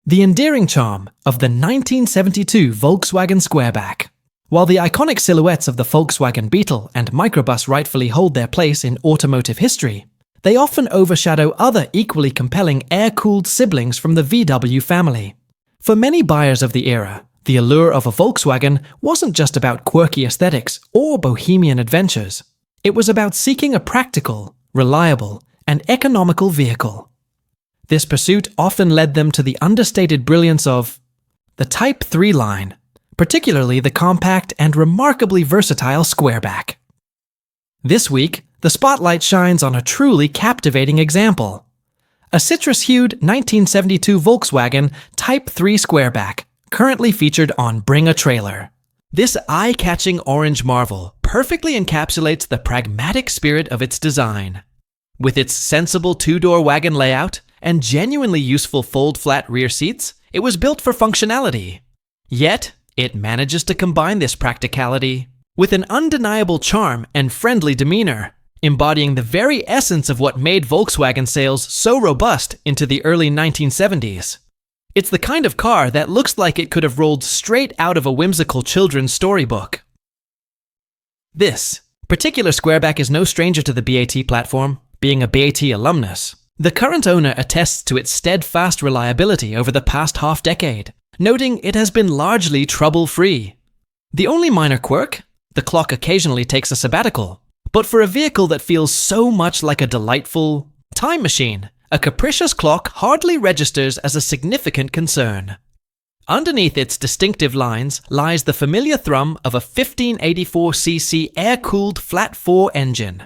The endearing charm of the 1972 Volkswagen Squareback. While the iconic silhouettes of the Volkswagen Beetle and microbus rightfully hold their place in automotive history, they often overshadow other equally compelling air-cooled siblings from the VW family. For many buyers of the era, the allure of a Volkswagen wasn't just about quirky aesthetics or bohemian adventures. It was about seeking a practical, reliable, and economical vehicle. This pursuit often led them to the understated brilliance of the Type 3 line, particularly the compact and remarkably versatile Squareback. This week, the spotlight shines on a truly captivating example. A citrus-hued 1972 Volkswagen Type 3 Squareback, currently featured on Bring a Trailer. This eye-catching orange marvel perfectly encapsulates the pragmatic spirit of its design. With its sensible two-door wagon layout and genuinely useful fold-flat rear seats, it was built for functionality. Yet, it manages to combine this practicality with an undeniable charm and friendly demeanor, embodying the very essence of what made Volkswagen sales so robust into the early 1970s. It's the kind of car that looks like it could have rolled straight out of a whimsical children's storybook. This particular Squareback is no stranger to the BAT platform, being a BAT alumnus. The current owner attests to its steadfast reliability over the past half-decade, noting it has been largely trouble-free. The only minor quirk? The clock occasionally takes a sabbatical. But for a vehicle that feels so much like a delightful time machine, a capricious clock hardly registers as a significant concern. Underneath its distinctive lines lies the familiar thrum of a 1584cc air-cooled flat-4 engine.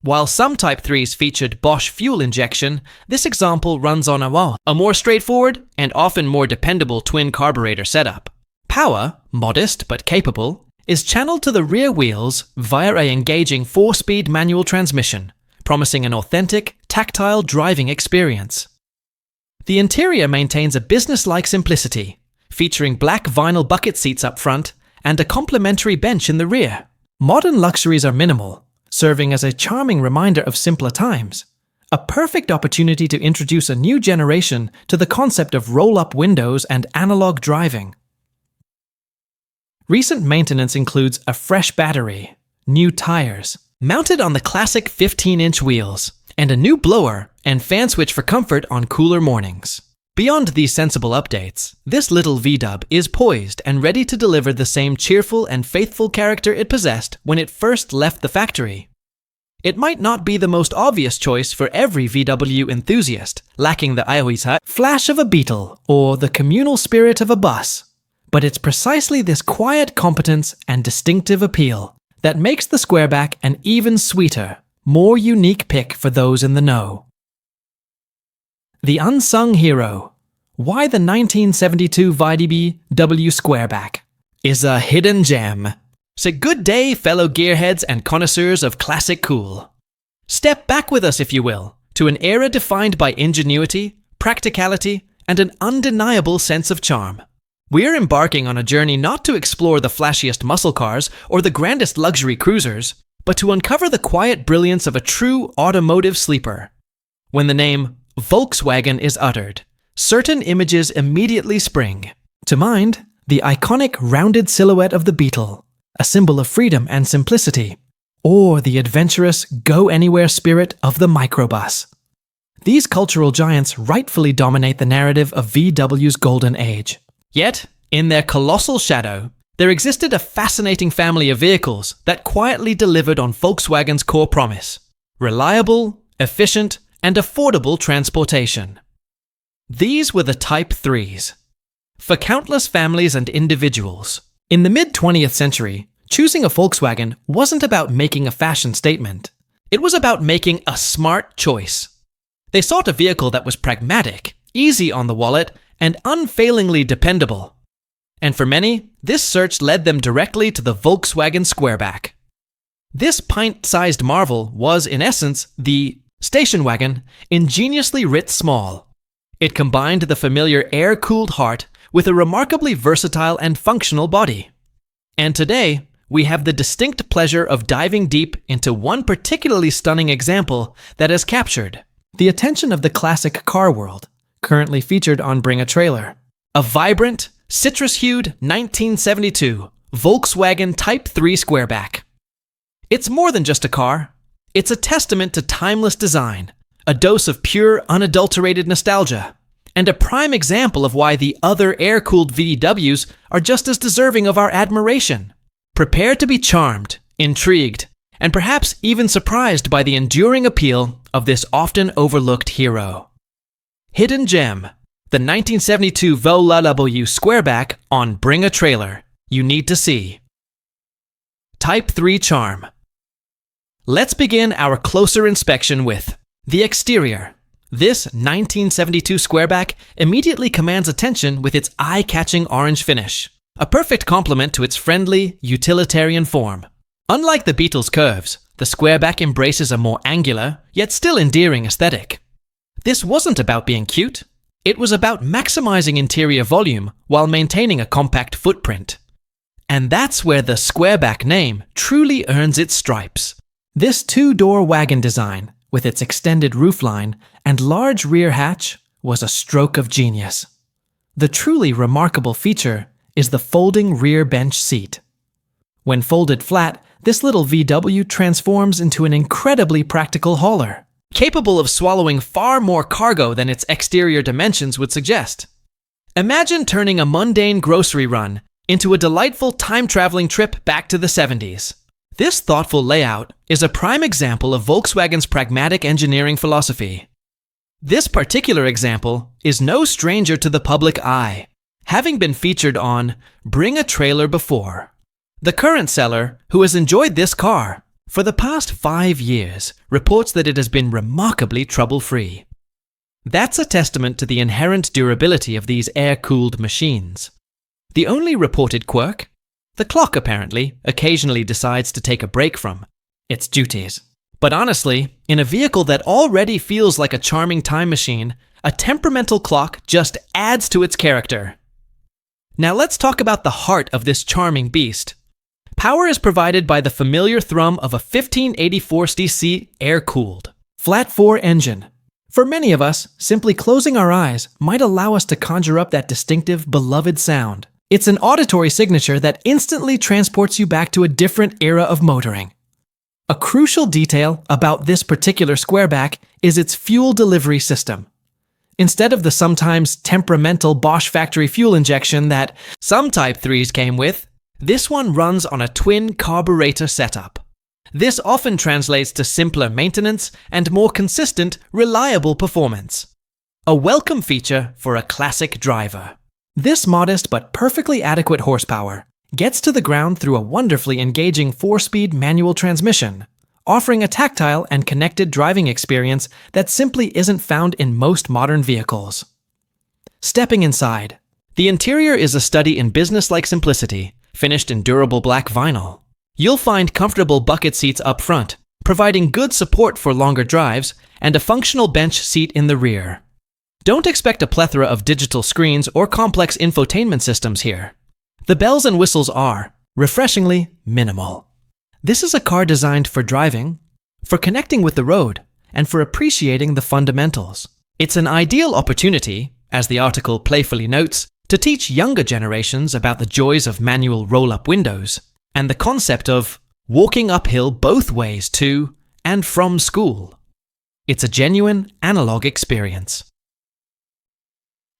While some Type 3s featured Bosch fuel injection, this example runs on a more straightforward and often more dependable twin carburetor setup. Power, modest but capable, is channeled to the rear wheels via an engaging 4-speed manual transmission, promising an authentic, tactile driving experience. The interior maintains a business-like simplicity, featuring black vinyl bucket seats up front and a complimentary bench in the rear. Modern luxuries are minimal, serving as a charming reminder of simpler times. A perfect opportunity to introduce a new generation to the concept of roll-up windows and analog driving. Recent maintenance includes a fresh battery, new tires, mounted on the classic 15-inch wheels, and a new blower and fan switch for comfort on cooler mornings. Beyond these sensible updates, this little V-dub is poised and ready to deliver the same cheerful and faithful character it possessed when it first left the factory. It might not be the most obvious choice for every VW enthusiast, lacking the flash of a Beetle or the communal spirit of a bus, but it's precisely this quiet competence and distinctive appeal that makes the Squareback an even sweeter, more unique pick for those in the know. The unsung hero, why the 1972 VW Squareback, is a hidden gem. So good day, fellow gearheads and connoisseurs of classic cool. Step back with us, if you will, to an era defined by ingenuity, practicality, and an undeniable sense of charm. We're embarking on a journey not to explore the flashiest muscle cars or the grandest luxury cruisers, but to uncover the quiet brilliance of a true automotive sleeper. When the name Volkswagen is uttered, certain images immediately spring. To mind, the iconic rounded silhouette of the Beetle, a symbol of freedom and simplicity, or the adventurous go-anywhere spirit of the microbus. These cultural giants rightfully dominate the narrative of VW's golden age. Yet, in their colossal shadow, there existed a fascinating family of vehicles that quietly delivered on Volkswagen's core promise: reliable, efficient, and affordable transportation. These were the Type 3s. For countless families and individuals, in the mid-20th century, choosing a Volkswagen wasn't about making a fashion statement. It was about making a smart choice. They sought a vehicle that was pragmatic, easy on the wallet, and unfailingly dependable. And for many, this search led them directly to the Volkswagen Squareback. This pint-sized marvel was, in essence, the station wagon, ingeniously writ small. It combined the familiar air-cooled heart with a remarkably versatile and functional body. And today, we have the distinct pleasure of diving deep into one particularly stunning example that has captured the attention of the classic car world, currently featured on Bring a Trailer. A vibrant, citrus-hued 1972 Volkswagen Type 3 Squareback. It's more than just a car. It's a testament to timeless design, a dose of pure, unadulterated nostalgia, and a prime example of why the other air-cooled VWs are just as deserving of our admiration. Prepare to be charmed, intrigued, and perhaps even surprised by the enduring appeal of this often overlooked hero. Hidden gem, the 1972 VW Squareback on Bring a Trailer. You need to see. Type 3 charm. Let's begin our closer inspection with the exterior. This 1972 Squareback immediately commands attention with its eye-catching orange finish, a perfect complement to its friendly, utilitarian form. Unlike the Beetle's curves, the Squareback embraces a more angular, yet still endearing aesthetic. This wasn't about being cute. It was about maximizing interior volume while maintaining a compact footprint. And that's where the Squareback name truly earns its stripes. This two-door wagon design, with its extended roofline and large rear hatch, was a stroke of genius. The truly remarkable feature is the folding rear bench seat. When folded flat, this little VW transforms into an incredibly practical hauler, capable of swallowing far more cargo than its exterior dimensions would suggest. Imagine turning a mundane grocery run into a delightful time-traveling trip back to the 70s. This thoughtful layout is a prime example of Volkswagen's pragmatic engineering philosophy. This particular example is no stranger to the public eye, having been featured on Bring a Trailer before. The current seller, who has enjoyed this car for the past 5 years, reports that it has been remarkably trouble-free. That's a testament to the inherent durability of these air-cooled machines. The only reported quirk? The clock, apparently, occasionally decides to take a break from its duties. But honestly, in a vehicle that already feels like a charming time machine, a temperamental clock just adds to its character. Now let's talk about the heart of this charming beast. Power is provided by the familiar thrum of a 1580-cc air-cooled, flat-4 engine. For many of us, simply closing our eyes might allow us to conjure up that distinctive, beloved sound. It's an auditory signature that instantly transports you back to a different era of motoring. A crucial detail about this particular Squareback is its fuel delivery system. Instead of the sometimes temperamental Bosch factory fuel injection that some Type 3s came with, this one runs on a twin carburetor setup. This often translates to simpler maintenance and more consistent, reliable performance. A welcome feature for a classic driver. This modest but perfectly adequate horsepower gets to the ground through a wonderfully engaging 4-speed manual transmission, offering a tactile and connected driving experience that simply isn't found in most modern vehicles. Stepping inside, the interior is a study in business-like simplicity, finished in durable black vinyl. You'll find comfortable bucket seats up front, providing good support for longer drives, and a functional bench seat in the rear. Don't expect a plethora of digital screens or complex infotainment systems here. The bells and whistles are, refreshingly, minimal. This is a car designed for driving, for connecting with the road, and for appreciating the fundamentals. It's an ideal opportunity, as the article playfully notes, to teach younger generations about the joys of manual roll-up windows and the concept of walking uphill both ways to and from school. It's a genuine analog experience.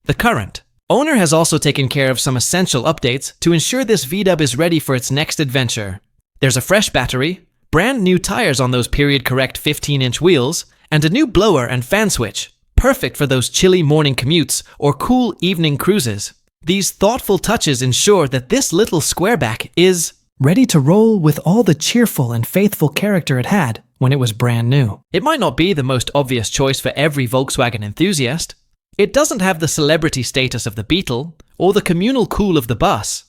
The current owner has also taken care of some essential updates to ensure this VW is ready for its next adventure. There's a fresh battery, brand new tires on those period-correct 15-inch wheels, and a new blower and fan switch, perfect for those chilly morning commutes or cool evening cruises. These thoughtful touches ensure that this little Squareback is ready to roll with all the cheerful and faithful character it had when it was brand new. It might not be the most obvious choice for every Volkswagen enthusiast. It doesn't have the celebrity status of the Beetle or the communal cool of the bus.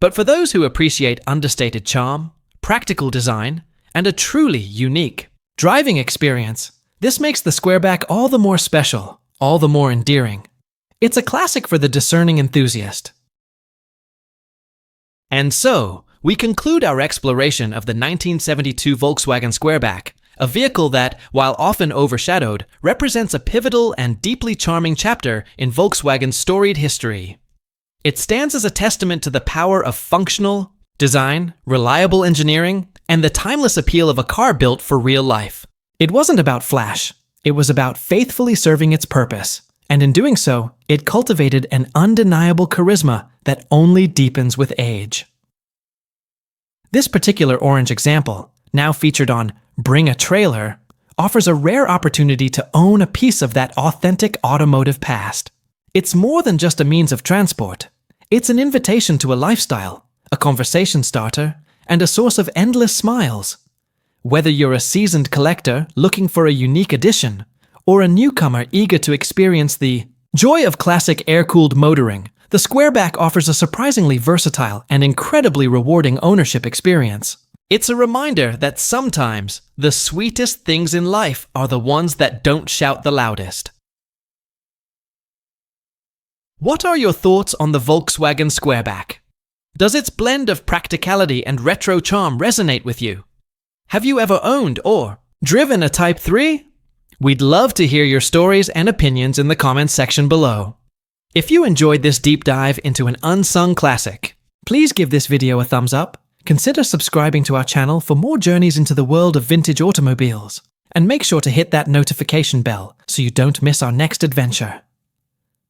But for those who appreciate understated charm, practical design, and a truly unique driving experience, this makes the Squareback all the more special, all the more endearing. It's a classic for the discerning enthusiast. And so, we conclude our exploration of the 1972 Volkswagen Squareback, a vehicle that, while often overshadowed, represents a pivotal and deeply charming chapter in Volkswagen's storied history. It stands as a testament to the power of functional design, reliable engineering, and the timeless appeal of a car built for real life. It wasn't about flash. It was about faithfully serving its purpose, and in doing so, it cultivated an undeniable charisma that only deepens with age. This particular orange example, now featured on Bring a Trailer, offers a rare opportunity to own a piece of that authentic automotive past. It's more than just a means of transport. It's an invitation to a lifestyle, a conversation starter, and a source of endless smiles. Whether you're a seasoned collector looking for a unique addition, or a newcomer eager to experience the joy of classic air-cooled motoring, the Squareback offers a surprisingly versatile and incredibly rewarding ownership experience. It's a reminder that sometimes the sweetest things in life are the ones that don't shout the loudest. What are your thoughts on the Volkswagen Squareback? Does its blend of practicality and retro charm resonate with you? Have you ever owned or driven a Type 3? We'd love to hear your stories and opinions in the comments section below. If you enjoyed this deep dive into an unsung classic, please give this video a thumbs up, consider subscribing to our channel for more journeys into the world of vintage automobiles, and make sure to hit that notification bell so you don't miss our next adventure.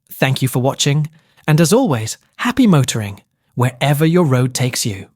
Thank you for watching, and as always, happy motoring, wherever your road takes you.